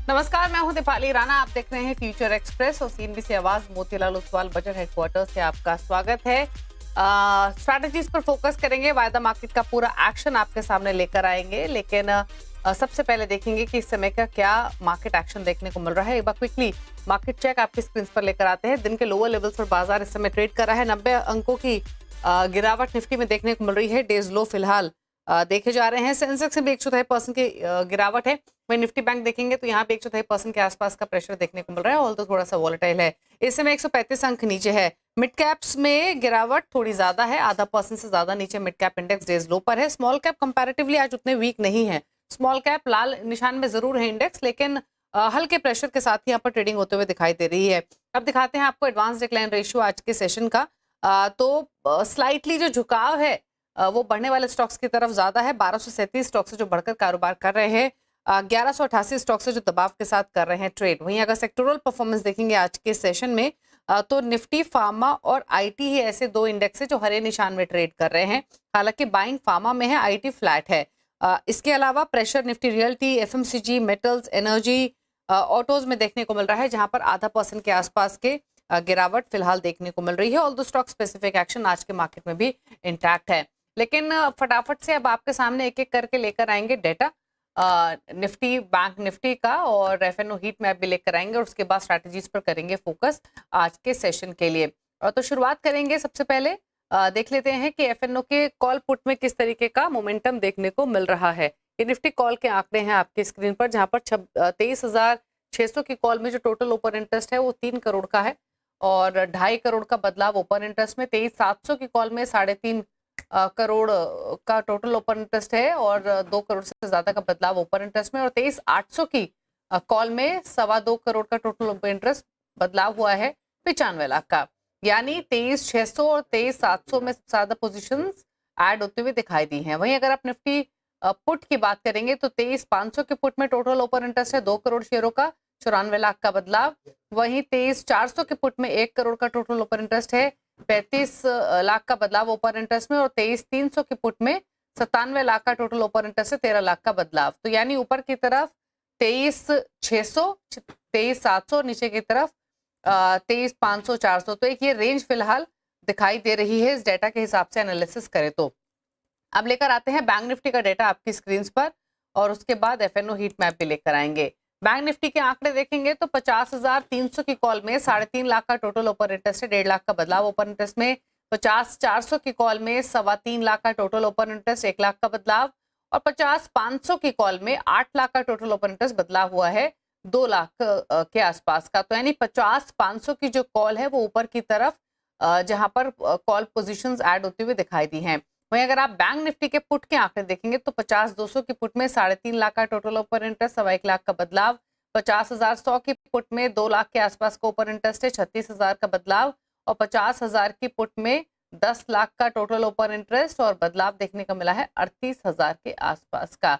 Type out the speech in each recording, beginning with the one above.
नमस्कार, मैं हूं दीपाली राणा। आप देख रहे हैं फ्यूचर एक्सप्रेस और सीएनबीसी आवाज मोतीलाल ओसवाल बजट हेडक्वार्टर से आपका स्वागत है। स्ट्रैटेजीज पर फोकस करेंगे, वायदा मार्केट का पूरा एक्शन आपके सामने लेकर आएंगे, लेकिन सबसे पहले देखेंगे कि इस समय का क्या मार्केट एक्शन देखने को मिल रहा है। एक बार क्विकली मार्केट चेक आपकी स्क्रीन पर लेकर आते हैं। दिन के लोअर लेवल्स पर बाजार इस समय ट्रेड कर रहा है। 90 अंकों की गिरावट निफ्टी में देखने को मिल रही है। डेज लो फिलहाल देखे जा रहे हैं। सेंसेक्स में भी 1.4% की गिरावट है। वहीं निफ्टी बैंक देखेंगे तो यहाँ पे 1.4% के आसपास का प्रेशर देखने को मिल रहा है, ऑल तो थोड़ा सा वॉलेटाइल है। इस समय 135 अंक नीचे है। मिड कैप्स में गिरावट थोड़ी ज्यादा है, 0.5% से ज्यादा नीचे मिड कैप इंडेक्स डेज लो पर है। स्मॉल कैप कंपैरेटिवली आज उतने वीक नहीं है। स्मॉल कैप लाल निशान में जरूर है इंडेक्स, लेकिन हल्के प्रेशर के साथ ही यहाँ पर ट्रेडिंग होते हुए दिखाई दे रही है। अब दिखाते हैं आपको एडवांस डिक्लाइन रेशियो आज के सेशन का। तो स्लाइटली जो झुकाव है वो बढ़ने वाले स्टॉक्स की तरफ ज्यादा है। 1237 स्टॉक्स है जो बढ़कर कारोबार कर रहे हैं। 1188 स्टॉक्स है जो दबाव के साथ कर रहे हैं ट्रेड। वहीं अगर सेक्टोरल परफॉर्मेंस देखेंगे आज के सेशन में तो निफ्टी, फार्मा और आईटी ही ऐसे दो इंडेक्स है जो हरे निशान में ट्रेड कर रहे हैं। हालांकि बाइंग फार्मा में है, आईटी फ्लैट है। इसके अलावा pressure Nifty realty, FMCG, metals, energy, autos में देखने को मिल रहा है, जहां पर 0.5% के आसपास के गिरावट फिलहाल देखने को मिल रही है। ऑल दो स्टॉक स्पेसिफिक एक्शन आज के मार्केट में भी इंटैक्ट है। लेकिन फटाफट से अब आपके सामने एक एक करके लेकर आएंगे डेटा, निफ्टी, बैंक निफ्टी का, और एफएनओ हीट मैप भी लेकर आएंगे, और उसके बाद स्ट्रैटेजीज पर करेंगे फोकस आज के सेशन के लिए। तो शुरुआत करेंगे सबसे पहले देख लेते हैं कि एफएनओ के कॉल पुट में किस तरीके का मोमेंटम देखने को मिल रहा है। ये निफ्टी कॉल के आंकड़े हैं आपकी स्क्रीन पर, जहां पर 23,600 की कॉल में जो टोटल ओपन इंटरेस्ट है वो 3 करोड़ का है, और 2.5 करोड़ का बदलाव ओपन इंटरेस्ट में। 23,700 की कॉल में 3.5 करोड़ का टोटल ओपन इंटरेस्ट है, और 2 करोड़ से ज्यादा का बदलाव ओपन इंटरेस्ट में। और 23,800 की कॉल में 2.25 करोड़ का टोटल ओपन इंटरेस्ट बदलाव हुआ है 95 लाख का। यानी 23,600 और 23,700 में सबसे ज्यादा पोजीशंस ऐड होते हुए दिखाई दी हैं। वहीं अगर आप निफ्टी पुट की बात करेंगे तो 23,500 के पुट में टोटल ओपन इंटरेस्ट है 2 करोड़ शेयरों का, 94 लाख का बदलाव। वहीं 23,400 के पुट में 1 करोड़ का टोटल ओपन इंटरेस्ट है, 35 लाख का बदलाव ओपन इंटरेस्ट में। और 23,300 के पुट में 97 लाख का टोटल ओपन इंटरेस्ट है, 13 लाख का बदलाव। तो यानी ऊपर की तरफ 23,600, 23,700, नीचे की तरफ 23,500, 400। तो एक ये रेंज फिलहाल दिखाई दे रही है इस डेटा के हिसाब से एनालिसिस करें तो। अब लेकर आते हैं बैंक निफ्टी का डेटा आपकी स्क्रीन पर, और उसके बाद एफएनओ हीट मैप भी लेकर आएंगे। बैंक निफ्टी के आंकड़े देखेंगे तो 50,300 की कॉल में 3.5 लाख का टोटल ओपन इंटरेस्ट है, 1.5 लाख का बदलाव ओपन इंटरेस्ट में। 50,400 की कॉल में 3.25 लाख का टोटल ओपन इंटरेस्ट, 1 लाख का बदलाव। और 50,500 की कॉल में 8 लाख का टोटल ओपन इंटरेस्ट बदलाव हुआ है 2 लाख के आसपास का। तो यानी 50,500 की जो कॉल है वो ऊपर की तरफ जहां पर कॉल पोजीशंस ऐड होती हुई दिखाई दी हैं। वहीं अगर आप बैंक निफ्टी के पुट के आंकड़े देखेंगे तो 50,200 की पुट में 3.5 लाख का टोटल ओपन इंटरेस्ट, 1.25 लाख का बदलाव। 50,100 की पुट में 2 लाख के आसपास का ओपन इंटरेस्ट है, 36,000 का बदलाव। और 50,000 की पुट में 10 लाख का टोटल ओपन इंटरेस्ट, और बदलाव देखने को मिला है 38,000 के आसपास का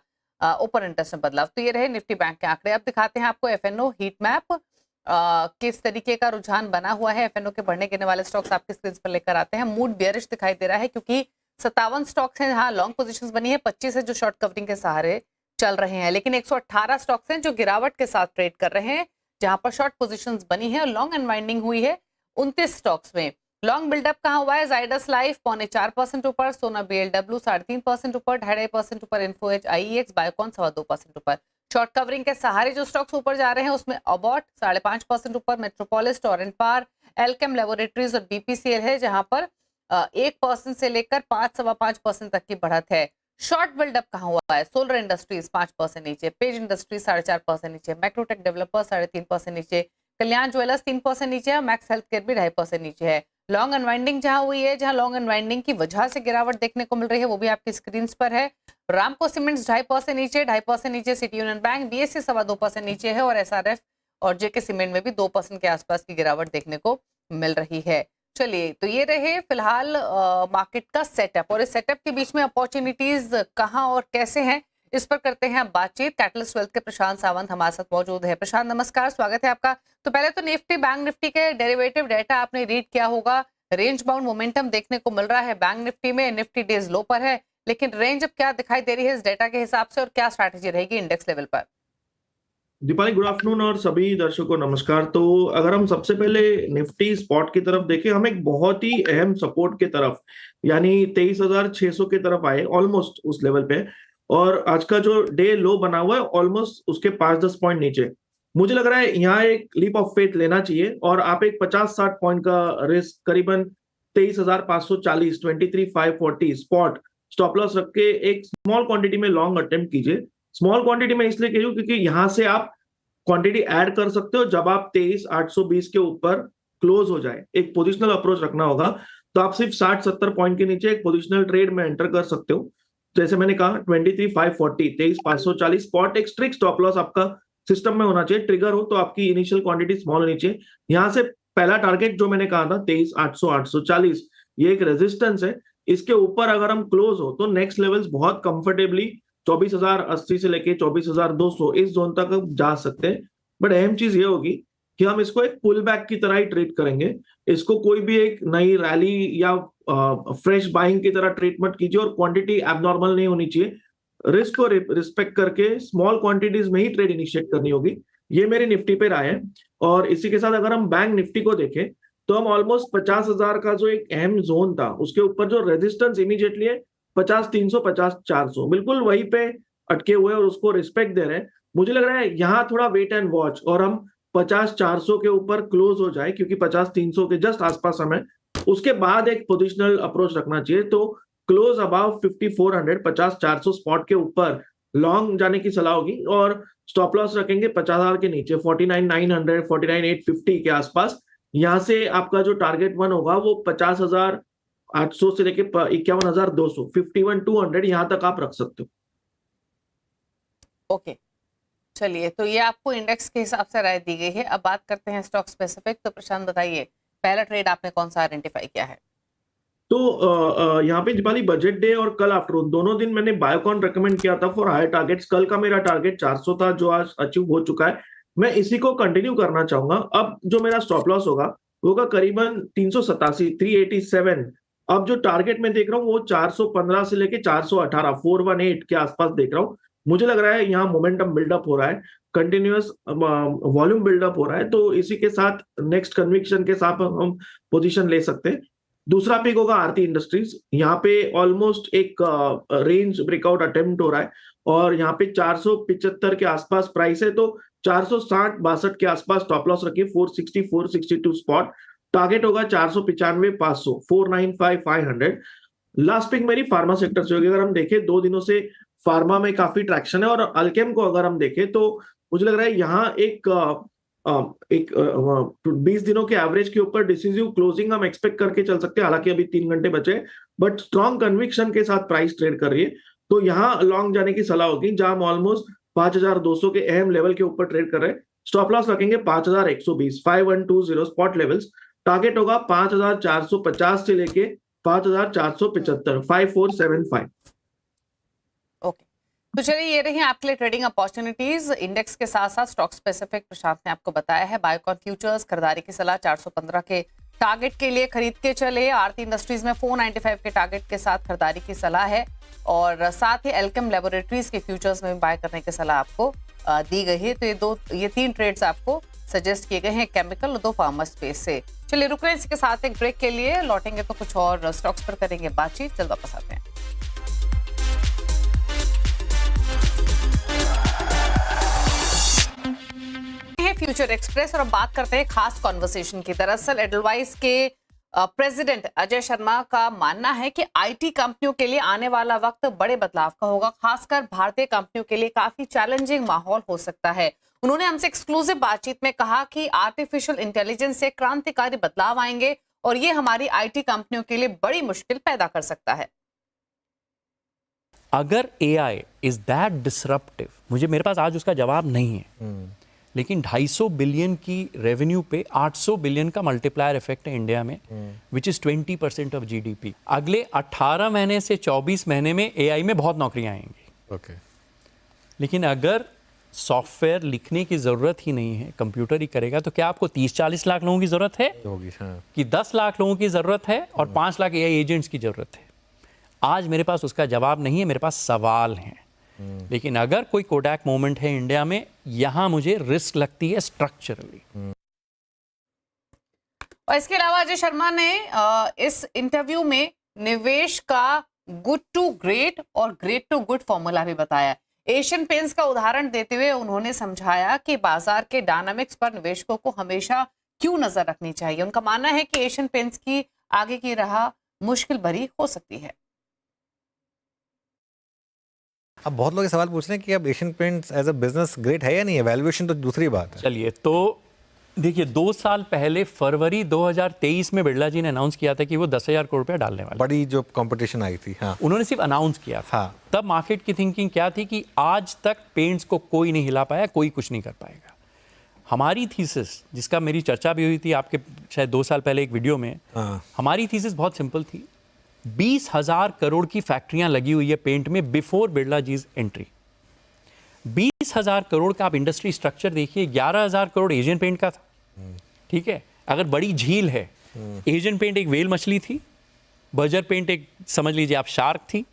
ओपन इंटरेस्ट में बदलाव। तो ये रहे निफ्टी बैंक के आंकड़े। अब दिखाते हैं आपको एफएनओ हीट मैप, किस तरीके का रुझान बना हुआ है। एफएनओ के बढ़ने गिरने वाले स्टॉक्स आपकी स्क्रीन पर लेकर आते हैं। मूड बेयरिश दिखाई दे रहा है, क्योंकि 57 स्टॉक्स हैं जहां लॉन्ग पोजीशंस बनी है, 25 है जो शॉर्ट कवरिंग के सहारे चल रहे हैं। लेकिन 118 स्टॉक्स हैं जो गिरावट के साथ ट्रेड कर रहे हैं, जहां पर शॉर्ट पोजीशंस बनी है और लॉन्ग अनवाइंडिंग हुई है 29 स्टॉक्स में। लॉन्ग बिल्डअप कहां हुआ है? जाइडस लाइफ 0.4% ऊपर, सोना बीएलडब्ल्यू 3.5% ऊपर, 2.5% ऊपर, इन्फो एज, आईईएक्स, बायोकॉन 2.25% ऊपर। शॉर्ट कवरिंग के सहारे जो स्टॉक्स ऊपर जा रहे हैं उसमें अबॉट 5.5% ऊपर, मेट्रोपोलिस, टोरेंट पार, एल्केम लेबोरेटरीज और बीपीसीएल है, जहां पर 1% से लेकर 5.25% तक की बढ़त है। शॉर्ट बिल्डअप कहां हुआ है? सोलर इंडस्ट्रीज 5% नीचे, पेज इंडस्ट्रीज 4.5% नीचे, मैक्रोटेक डेवलपर 3.5% नीचे, कल्याण ज्वेलर्स 3% नीचे है, मैक्स हेल्थ केयर भी 2.5% नीचे है। लॉन्ग अनवाइंडिंग जहां हुई है, जहां लॉन्ग अनवाइंडिंग की वजह से गिरावट देखने को मिल रही है, वो भी आपकी स्क्रीन पर है। रामको सीमेंट्स 2.5% नीचे, 2.5% नीचे सिटी यूनियन बैंक, बीएससी 2.25% नीचे है, और एसआरएफ और जेके सीमेंट में भी 2% के आसपास की गिरावट देखने को मिल रही है। चलिए, तो ये रहे फिलहाल मार्केट का सेटअप, और इस सेटअप के बीच में अपॉर्चुनिटीज कहां और कैसे हैं, इस पर करते हैं बातचीत। कैटलिस्ट वेल्थ के प्रशांत सावंत हमारे साथ मौजूद है। प्रशांत नमस्कार, स्वागत है आपका। तो पहले तो निफ्टी बैंक निफ्टी के डेरिवेटिव डेटा आपने रीड किया होगा। रेंज बाउंड मोमेंटम देखने को मिल रहा है बैंक निफ्टी में। निफ्टी डेज लो पर है, लेकिन रेंज अब क्या दिखाई दे रही है इस डेटा के हिसाब से, और क्या स्ट्रैटेजी रहेगी इंडेक्स लेवल पर? दीपाली, गुड आफ्टरनून और सभी दर्शकों को नमस्कार। तो अगर हम सबसे पहले निफ्टी स्पॉट की तरफ देखें, हम एक बहुत ही अहम सपोर्ट की तरफ यानी 23,600 की तरफ आए, ऑलमोस्ट उस लेवल पे। और आज का जो डे लो बना हुआ है ऑलमोस्ट उसके 5-10 पॉइंट नीचे। मुझे लग रहा है यहाँ एक लीप ऑफ फेथ लेना चाहिए और आप एक 50-60 पॉइंट का रिस्क करीबन 23,540 23,540 स्पॉट स्टॉप लॉस रख के एक स्मॉल क्वांटिटी में लॉन्ग अटेम्प्ट कीजिए। स्मॉल क्वांटिटी में इसलिए कह रही हूँ क्योंकि यहां से आप क्वांटिटी ऐड कर सकते हो जब आप 23,820 के ऊपर क्लोज हो जाए। एक पोजिशनल अप्रोच रखना होगा, तो आप सिर्फ 60-70 पॉइंट के नीचे एक पोजिशनल ट्रेड में एंटर कर सकते हो। जैसे मैंने कहा 23,540 23,540 स्पॉट एक स्ट्रिक्ट स्टॉप लॉस आपका सिस्टम में होना चाहिए। ट्रिगर हो तो आपकी इनिशियल क्वांटिटी स्मॉल होनी चाहिए। यहां से पहला टारगेट जो मैंने कहा था 23,800 840, ये एक रेजिस्टेंस है। इसके ऊपर अगर हम क्लोज हो तो नेक्स्ट लेवल्स बहुत कंफर्टेबली 24,080 से लेके 24,200 इस जोन तक हम जा सकते हैं। बट अहम चीज ये होगी कि हम इसको एक पुल बैक की तरह ही ट्रीट करेंगे। इसको कोई भी एक नई रैली या फ्रेश बाइंग की तरह ट्रीट मत कीजिए और क्वांटिटी एबनॉर्मल नहीं होनी चाहिए। रिस्क को रिस्पेक्ट करके स्मॉल क्वांटिटीज में ही ट्रेड इनिशिएट करनी होगी। ये मेरी निफ्टी पे राय है। और इसी के साथ अगर हम बैंक निफ्टी को देखें तो हम ऑलमोस्ट 50,000 का जो एक अहम जोन था उसके ऊपर जो रेजिस्टेंस इमीडिएटली है 50,300 50,400 बिल्कुल वहीं पे अटके हुए और उसको रिस्पेक्ट दे रहे हैं। मुझे लग रहा है यहाँ थोड़ा वेट एंड वॉच और हम 50,400 के ऊपर क्लोज हो जाए, क्योंकि 50,300 के जस्ट आसपास हमें उसके बाद एक पोजिशनल अप्रोच रखना चाहिए। तो क्लोज अबाउट 5,400 50,400 स्पॉट के ऊपर लॉन्ग जाने की सलाह होगी और स्टॉप लॉस रखेंगे 50,000 के नीचे 49,900 49,850 के आसपास। यहां से आपका जो टारगेट वन होगा वो 50,800 से लेके 51,200 51,200 यहां तक आप रख सकते हो। ओके, चलिए, तो ये आपको इंडेक्स के हिसाब से राय दी गई है। अब बात करते हैं स्टॉक स्पेसिफिक। तो प्रशांत बताइए, पहला ट्रेड आपने कौन सा आइडेंटिफाई किया है? तो यहाँ पे दीपाली बजट डे और कल आफ्टरनून दोनों दिन मैंने बायोकॉन रेकमेंड किया था फॉर हायर टारगेट्स। कल का मेरा टारगेट 400 था जो आज अचीव हो चुका है। मैं इसी को कंटिन्यू करना चाहूंगा। अब जो मेरा स्टॉप लॉस होगा वो होगा करीबन 387 387। अब जो टारगेट मैं देख रहा हूँ वो 415 से लेके 418 418 के आसपास देख रहा हूँ। मुझे लग रहा है यहाँ मोमेंटम बिल्डअप हो रहा है, कंटिन्यूअस वॉल्यूम बिल्डअप हो रहा है। तो इसी के साथ नेक्स्ट कन्विक्शन के साथ हम पोजीशन ले सकते हैं। दूसरा पिक होगा आरती इंडस्ट्रीज। यहाँ पे ऑलमोस्ट एक रेंज ब्रेकआउट अटेम्प्ट हो रहा है और यहाँ पे 475 के आसपास प्राइस है। तो 460 62 के आसपास स्टॉप लॉस रखिए। 460 462 स्पॉट टारगेट होगा 495 500 495 500। लास्ट पिक मेरी फार्मा सेक्टर से होगी। अगर हम देखें 2 दिनों से फार्मा में काफी ट्रैक्शन है और अल्केम को अगर हम देखें तो मुझे लग रहा है यहाँ एक 20 दिनों के एवरेज के ऊपर डिसिसिव क्लोजिंग हम एक्सपेक्ट करके चल सकते हैं। हालांकि अभी 3 घंटे बचे, बट स्ट्रॉन्ग कन्विक्शन के साथ प्राइस ट्रेड कर रही है। तो यहाँ लॉन्ग जाने की सलाह होगी जहां हम ऑलमोस्ट 5,200 के अहम लेवल के ऊपर ट्रेड कर रहे हैं। स्टॉप लॉस रखेंगे 5,120 5120 स्पॉट लेवल्स। टारगेट होगा 5,450 से लेके 5,475 5475। ओके, तो चलिए, ये रही आपके लिए ट्रेडिंग अपॉर्चुनिटीज। इंडेक्स के साथ साथ स्टॉक स्पेसिफिक प्रशांत ने आपको बताया है। बायोकॉन फ्यूचर्स खरीदारी की सलाह 415 के टारगेट के लिए खरीद के चले। आरती इंडस्ट्रीज में 495 के टारगेट के साथ खरीदारी की सलाह है और साथ ही एल्केम लैबोरेटरीज के फ्यूचर्स में बाय करने की सलाह आपको दी गई है। तो ये 3 ट्रेड्स आपको सजेस्ट किए गए हैं, केमिकल और 2 फार्मा स्पेस से। चलिए, रुक रहे हैं इसके साथ एक ब्रेक के लिए। लौटेंगे तो कुछ और स्टॉक्स पर करेंगे बातचीत। जल्द वापस आते हैं। फ्यूचर एक्सप्रेस और अब बात करते हैं खास कॉन्वर्सेशन की। दरअसल एडलवाइस के प्रेसिडेंट अजय शर्मा का मानना है कि आईटी कंपनियों के लिए आने वाला वक्त बड़े बदलाव का होगा। खासकर भारतीय कंपनियों के लिए काफी चैलेंजिंग माहौल हो सकता है। उन्होंने हमसे एक्सक्लूसिव बातचीत में कहा कि आर्टिफिशियल इंटेलिजेंस से क्रांतिकारी बदलाव आएंगे और ये हमारी आईटी कंपनियों के लिए बड़ी मुश्किल पैदा कर सकता है। अगर एआई इज दैट डिसरप्टिव, मेरे पास आज उसका जवाब नहीं है, लेकिन 250 बिलियन की रेवेन्यू पे 800 बिलियन का मल्टीप्लायर इफेक्ट है इंडिया में, विच इज 20% ऑफ जीडीपी। अगले 18 महीने से 24 महीने में एआई में बहुत नौकरियां आएंगी। Okay. लेकिन अगर सॉफ्टवेयर लिखने की जरूरत ही नहीं है, कंप्यूटर ही करेगा, तो क्या आपको 30-40 लाख लोगों की जरूरत है होगी? हाँ। कि 10 लाख लोगों की जरूरत है और 5 लाख एआई एजेंट्स की जरूरत है? आज मेरे पास उसका जवाब नहीं है, मेरे पास सवाल हैं। लेकिन अगर कोई कोडैक मोमेंट है इंडिया में, यहाँ मुझे रिस्क लगती है स्ट्रक्चरली। और इसके अलावा अजय शर्मा ने इस इंटरव्यू में निवेश का गुड टू ग्रेट और ग्रेट टू गुड फॉर्मूला भी बताया। एशियन पेंट्स का उदाहरण देते हुए उन्होंने समझाया कि बाजार के डायनामिक्स पर निवेशकों को हमेशा क्यों नजर रखनी चाहिए। उनका मानना है कि एशियन पेंट्स की आगे की राह मुश्किल भरी हो सकती है। अब बहुत लोग ये सवाल पूछ रहे हैं कि अब Asian Paints as a business great है या नहीं है, वैल्यूएशन तो दूसरी बात है। चलिए, तो देखिए 2 साल पहले फरवरी 2023 में बिरला जी ने अनाउंस किया था कि वो 10,000 करोड़ रुपया डालने वाले। बड़ी जो कंपटीशन आई थी, हाँ, उन्होंने सिर्फ अनाउंस किया था। हाँ। तब मार्केट की थिंकिंग क्या थी कि आज तक पेंट्स को कोई नहीं हिला पाया, कोई कुछ नहीं कर पाएगा। हमारी थीसिस, जिसका मेरी चर्चा भी हुई थी आपके शायद 2 साल पहले एक वीडियो में, हमारी थीसिस बहुत सिंपल थी। 20,000 करोड़ की फैक्ट्रियां लगी हुई है पेंट में बिफोर बिरला जीज एंट्री। 20,000 करोड़ का आप इंडस्ट्री स्ट्रक्चर देखिए, 11,000 करोड़ एशियन पेंट का था। ठीक है, अगर बड़ी झील है, एशियन पेंट एक वेल मछली थी, बर्जर पेंट एक समझ लीजिए आप शार्क थी,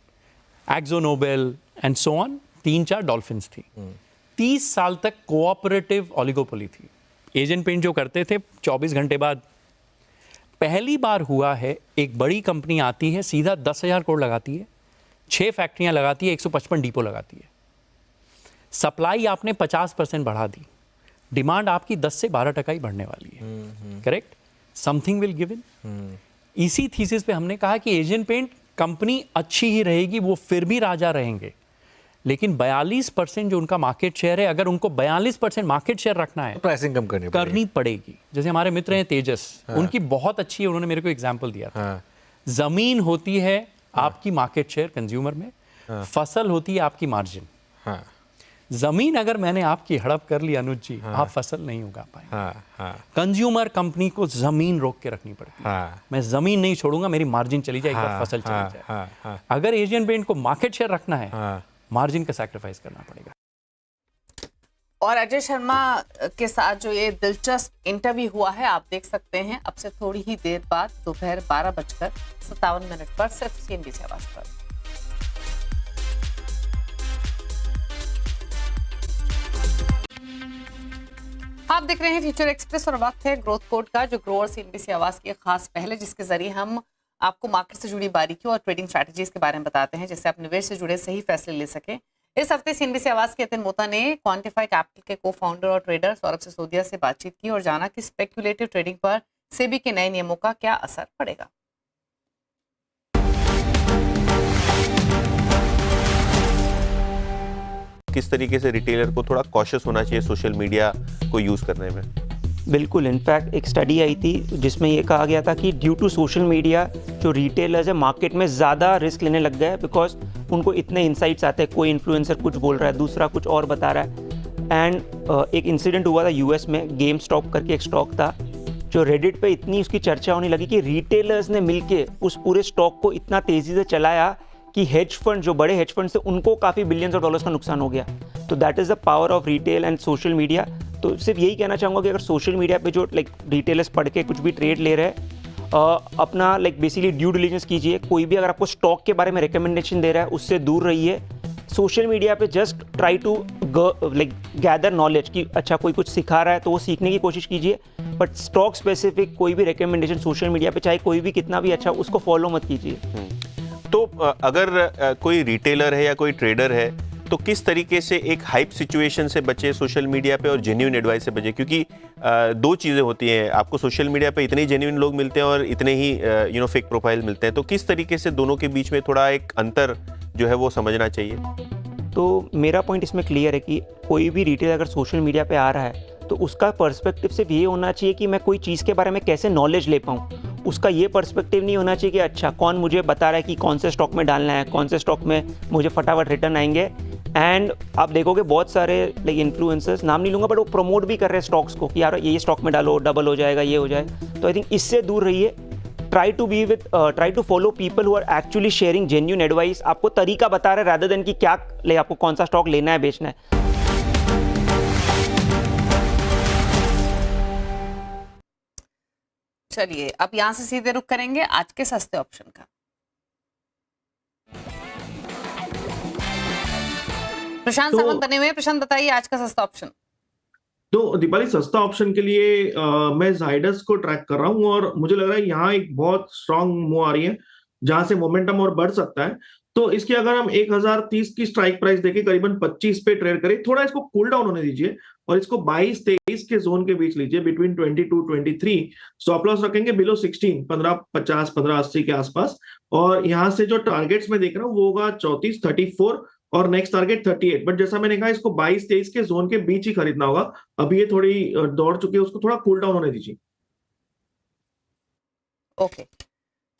Akzo Nobel and so on 3-4 dolphins थी। 30 साल तक कोऑपरेटिव ओलिगोपोली थी। एशियन पेंट जो करते थे 24 घंटे बाद, पहली बार हुआ है एक बड़ी कंपनी आती है, सीधा 10,000 करोड़ लगाती है, 6 फैक्ट्रियां लगाती है, 155 डिपो लगाती है। सप्लाई आपने 50% बढ़ा दी, डिमांड आपकी 10 से 12% ही बढ़ने वाली है। Correct, something will give in. इसी थीसिस पे हमने कहा कि एशियन पेंट कंपनी अच्छी ही रहेगी, वो फिर भी राजा रहेंगे, लेकिन 42% जो उनका मार्केट शेयर है, अगर उनको 42% मार्केट शेयर रखना है, प्राइसिंग कम करनी पड़ेगी। जैसे हमारे मित्र हैं तेजस, उनकी बहुत अच्छी है, उन्होंने मेरे को एग्जांपल दिया था। जमीन होती है आपकी मार्केट शेयर कंज्यूमर में, फसल होती है आपकी मार्जिन। जमीन अगर मैंने आपकी हड़प कर ली अनुज जी, आप फसल नहीं उगा पाएंगे। कंज्यूमर कंपनी को जमीन रोक के रखनी पड़ती है। मैं जमीन नहीं छोड़ूंगा, मेरी मार्जिन चली जाए, एक बार फसल चली जाए। अगर एशियन पेंट को मार्केट शेयर रखना है, मार्जिन का सैक्रिफाइस करना पड़ेगा। और अजय शर्मा के साथ जो ये दिलचस्प इंटरव्यू हुआ है, आप देख सकते हैं अब से थोड़ी ही देर बाद दोपहर 12:57 पर सिर्फ CNBC आवाज पर। आप देख रहे हैं फ्यूचर एक्सप्रेस और वक्त है ग्रोथ कोड का, जो ग्रो और CNBC आवाज की खास पहल है, जिसके जरिए हम आपको मार्केट से जुड़ी बारीकियों और ट्रेडिंग स्ट्रैटेजीज के बारे में बताते हैं, जिससे आप निवेश से जुड़े सही फैसले ले सकें। इस हफ्ते CNBC आवाज के अतिन मोता ने क्वांटिफाई कैपिटल के को फाउंडर और ट्रेडर सौरभ सिसोदिया से बातचीत की और जाना कि स्पेक्युलेटिव ट्रेडिंग पर सेबी के नए नियमों का क्या असर पड़ेगा। किस तरीके से रिटेलर को थोड़ा कॉशियस होना चाहिए सोशल मीडिया को यूज़ करने में? बिल्कुल, इनफैक्ट एक स्टडी आई थी जिसमें ये कहा गया था कि ड्यू टू सोशल मीडिया जो रिटेलर्स है मार्केट में ज़्यादा रिस्क लेने लग गए हैं, बिकॉज उनको इतने इंसाइट्स आते हैं, कोई इन्फ्लुएंसर कुछ बोल रहा है, दूसरा कुछ और बता रहा है। एंड एक इंसिडेंट हुआ था यूएस में, गेम स्टॉप करके एक स्टॉक था, जो रेडिट पे इतनी उसकी चर्चा होने लगी कि रिटेलर्स ने मिलके उस पूरे स्टॉक को इतना तेज़ी से चलाया कि हेज फंड, जो बड़े हेज फंड थे, उनको काफ़ी बिलियंस ऑफ डॉलर्स का नुकसान हो गया। तो that is the power of retail and social media. तो सिर्फ यही कहना चाहूँगा कि अगर सोशल मीडिया पे जो रिटेलर्स पढ़ के कुछ भी ट्रेड ले रहे हैं, अपना बेसिकली ड्यू डिलिजेंस कीजिए। कोई भी अगर आपको स्टॉक के बारे में रिकमेंडेशन दे रहा है, उससे दूर रहिए। सोशल मीडिया पे just try to gather knowledge कि अच्छा कोई कुछ सिखा रहा है तो वो सीखने की कोशिश कीजिए, बट स्टॉक स्पेसिफिक कोई भी रिकमेंडेशन सोशल मीडिया पे चाहे कोई भी कितना भी अच्छा, उसको फॉलो मत कीजिए। तो अगर कोई रिटेलर है या कोई ट्रेडर है, तो किस तरीके से एक हाइप सिचुएशन से बचे सोशल मीडिया पे और जेन्युइन एडवाइस से बचे? क्योंकि 2 चीज़ें होती हैं, आपको सोशल मीडिया पे इतने ही जेन्युइन लोग मिलते हैं और इतने ही फेक प्रोफाइल मिलते हैं। तो किस तरीके से दोनों के बीच में थोड़ा एक अंतर जो है वो समझना चाहिए? तो मेरा पॉइंट इसमें क्लियर है कि कोई भी रिटेलर अगर सोशल मीडिया पे आ रहा है तो उसका पर्सपेक्टिव सिर्फ ये होना चाहिए कि मैं कोई चीज़ के बारे में कैसे नॉलेज ले पाऊँ। उसका ये पर्सपेक्टिव नहीं होना चाहिए कि अच्छा कौन मुझे बता रहा है कि कौन से स्टॉक में डालना है, कौन से स्टॉक में मुझे फटाफट रिटर्न आएंगे। एंड आप देखोगे बहुत सारे इन्फ्लुएंसर्स, नाम नहीं लूँगा, बट वो प्रमोट भी कर रहे हैं स्टॉक्स को कि यार ये स्टॉक में डालो, डबल हो जाएगा, ये हो जाए। तो आई थिंक इससे दूर रहिए। Try to follow people who are actually sharing genuine advice, आपको तरीका बता रहे रादर देन कि क्या आपको कौन सा स्टॉक लेना है, बेचना है। चलिए अब यहां से सीधे रुख करेंगे आज के सस्ते ऑप्शन का। प्रशांत तो- सावंत बने हुए हैं। प्रशांत बताइए आज का सस्ता ऑप्शन। तो दीपाली, सस्ता ऑप्शन के लिए मैं जाइडस को ट्रैक कर रहा हूं और मुझे लग रहा है यहाँ एक बहुत स्ट्रांग मूव आ रही है जहां से मोमेंटम और बढ़ सकता है। तो इसकी अगर हम 1030 की स्ट्राइक प्राइस देके करीबन 25 पे ट्रेड करें, थोड़ा इसको कूल डाउन होने दीजिए और इसको 22-23 के जोन के बीच लीजिए, बिटवीन 22-23। स्टॉप लॉस रखेंगे बिलो 16, 1550, 1580 के आसपास। और यहाँ से जो टारगेट्स में देख रहा हूँ वो होगा 34, 34 और नेक्स्ट टारगेट 38। बट जैसा मैंने कहा, इसको 22-23 के जोन के बीच ही खरीदना होगा। अभी ये थोड़ी दौड़ चुकी है, उसको थोड़ा कूल डाउन होने दीजिए। ओके,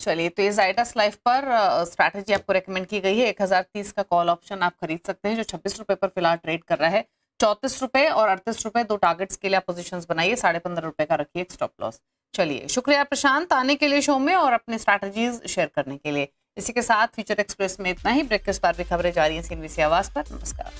चलिए, तो ये जाइडस लाइफ पर स्ट्रैटेजी आपको रेकमेंड की गई है। 1030 का कॉल ऑप्शन आप खरीद सकते हैं जो 26 रुपए पर फिलहाल ट्रेड कर रहा है। 34 रुपए और 38 रुपए, दो टारगेट्स के लिए आप पोजीशंस बनाइए। 15.5 रुपए का रखिए एक स्टॉप लॉस। चलिए, शुक्रिया प्रशांत आने के लिए शो में और अपनी स्ट्रैटेजीज शेयर करने के लिए। इसी के साथ फ्यूचर एक्सप्रेस में इतना ही। ब्रेक के बाद भी खबरें जारी हैं CNBC आवाज पर। नमस्कार।